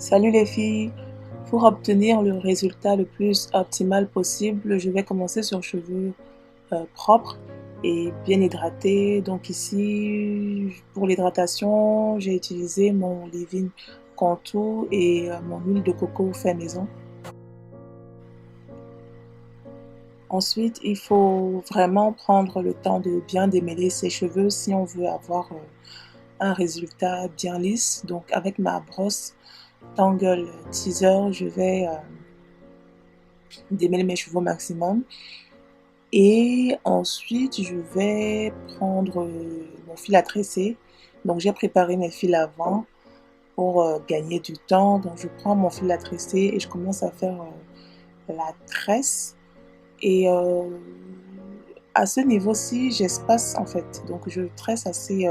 Salut les filles! Pour obtenir le résultat le plus optimal possible, je vais commencer sur cheveux propres et bien hydratés. Donc ici, pour l'hydratation, j'ai utilisé mon leave-in Contour et mon huile de coco fait maison. Ensuite, il faut vraiment prendre le temps de bien démêler ses cheveux si on veut avoir un résultat bien lisse. Donc avec ma brosse Tangle Teaser, je vais démêler mes cheveux au maximum. Et ensuite, je vais prendre mon fil à tresser. Donc, j'ai préparé mes fils avant pour gagner du temps. Donc, je prends mon fil à tresser et je commence à faire la tresse. Et à ce niveau-ci, j'espace en fait. Donc, je tresse assez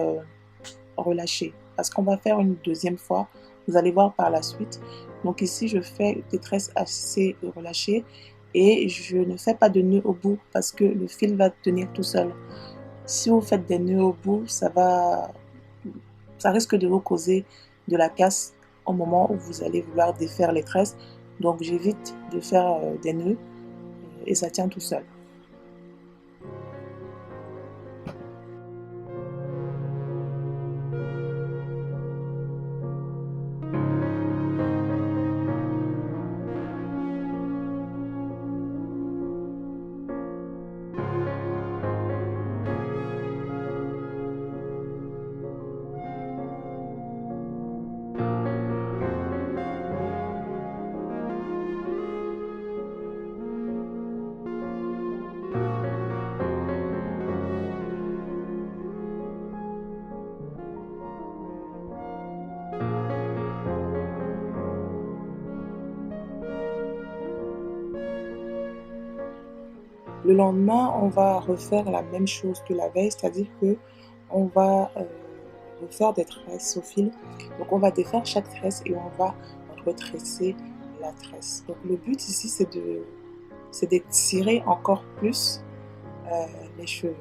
relâché. Parce qu'on va faire une deuxième fois. Vous allez voir par la suite. Donc ici, je fais des tresses assez relâchées et je ne fais pas de nœud au bout parce que le fil va tenir tout seul. Si vous faites des nœuds au bout, ça risque de vous causer de la casse au moment où vous allez vouloir défaire les tresses. Donc j'évite de faire des nœuds et ça tient tout seul. Le lendemain, on va refaire la même chose que la veille, c'est-à-dire que on va refaire des tresses au fil. Donc, on va défaire chaque tresse et on va retresser la tresse. Donc, le but ici, c'est d'étirer encore plus euh, les cheveux.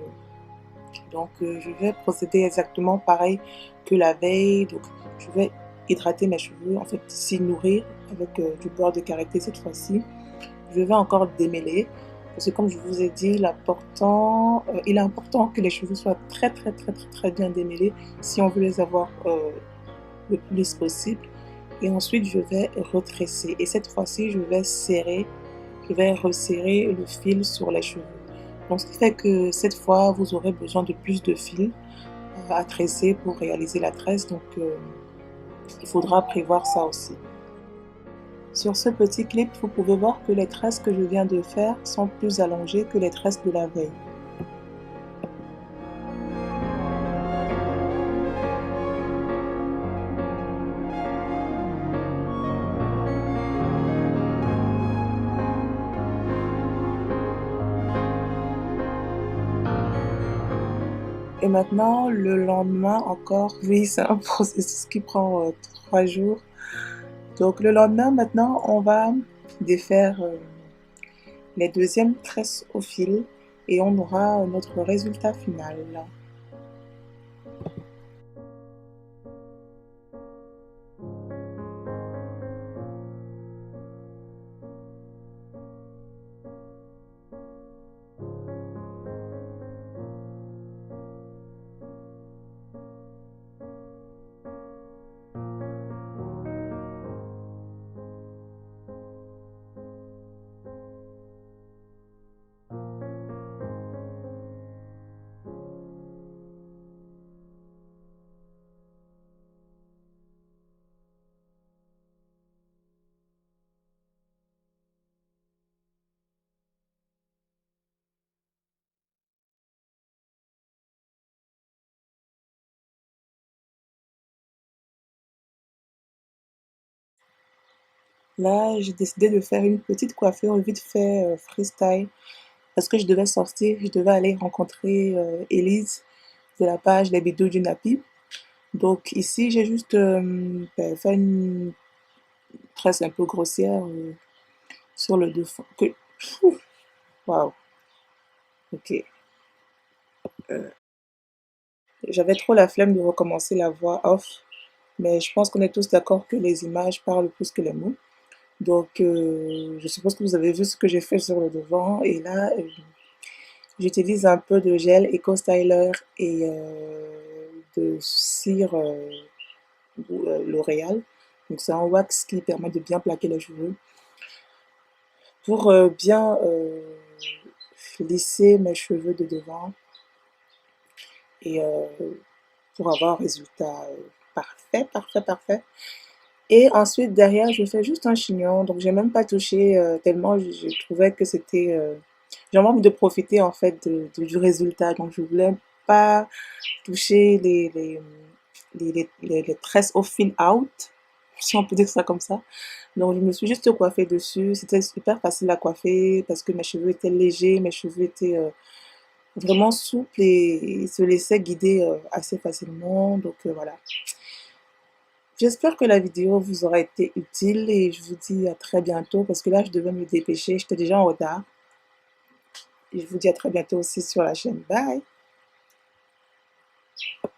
Donc, je vais procéder exactement pareil que la veille. Donc, je vais hydrater mes cheveux, en fait, s'y nourrir avec du beurre de karité cette fois-ci. Je vais encore démêler. Parce que comme je vous ai dit, il est important que les cheveux soient très très très très très bien démêlés si on veut les avoir le plus possible. Et ensuite, je vais retresser. Et cette fois-ci, je vais resserrer le fil sur les cheveux. Donc, ce qui fait que cette fois, vous aurez besoin de plus de fil à tresser pour réaliser la tresse. Donc, il faudra prévoir ça aussi. Sur ce petit clip, vous pouvez voir que les tresses que je viens de faire sont plus allongées que les tresses de la veille. Et maintenant, le lendemain encore, oui, c'est un processus qui prend 3 jours. Donc le lendemain, maintenant, on va défaire les deuxièmes tresses au fil et on aura notre résultat final. Là, j'ai décidé de faire une petite coiffure vite fait freestyle parce que je devais sortir, je devais aller rencontrer Elise de la page Les Bidous du Napi. Donc ici, j'ai juste fait une tresse un peu grossière sur le devant. Waouh, ok. J'avais trop la flemme de recommencer la voix off. Mais je pense qu'on est tous d'accord que les images parlent plus que les mots. Donc, je suppose que vous avez vu ce que j'ai fait sur le devant. Et là, j'utilise un peu de gel Eco Styler et de cire L'Oréal. Donc, c'est un wax qui permet de bien plaquer les cheveux pour bien lisser mes cheveux de devant et pour avoir un résultat parfait, parfait, parfait. Et ensuite, derrière, je fais juste un chignon. Donc, j'ai même pas touché tellement je trouvais que c'était... j'ai envie de profiter en fait du résultat. Donc, je voulais pas toucher les tresses au fil out, si on peut dire ça comme ça. Donc, je me suis juste coiffée dessus. C'était super facile à coiffer parce que mes cheveux étaient légers, mes cheveux étaient vraiment souples et se laissaient guider assez facilement. Donc, voilà. J'espère que la vidéo vous aura été utile et je vous dis à très bientôt parce que là, je devais me dépêcher. J'étais déjà en retard. Et je vous dis à très bientôt aussi sur la chaîne. Bye!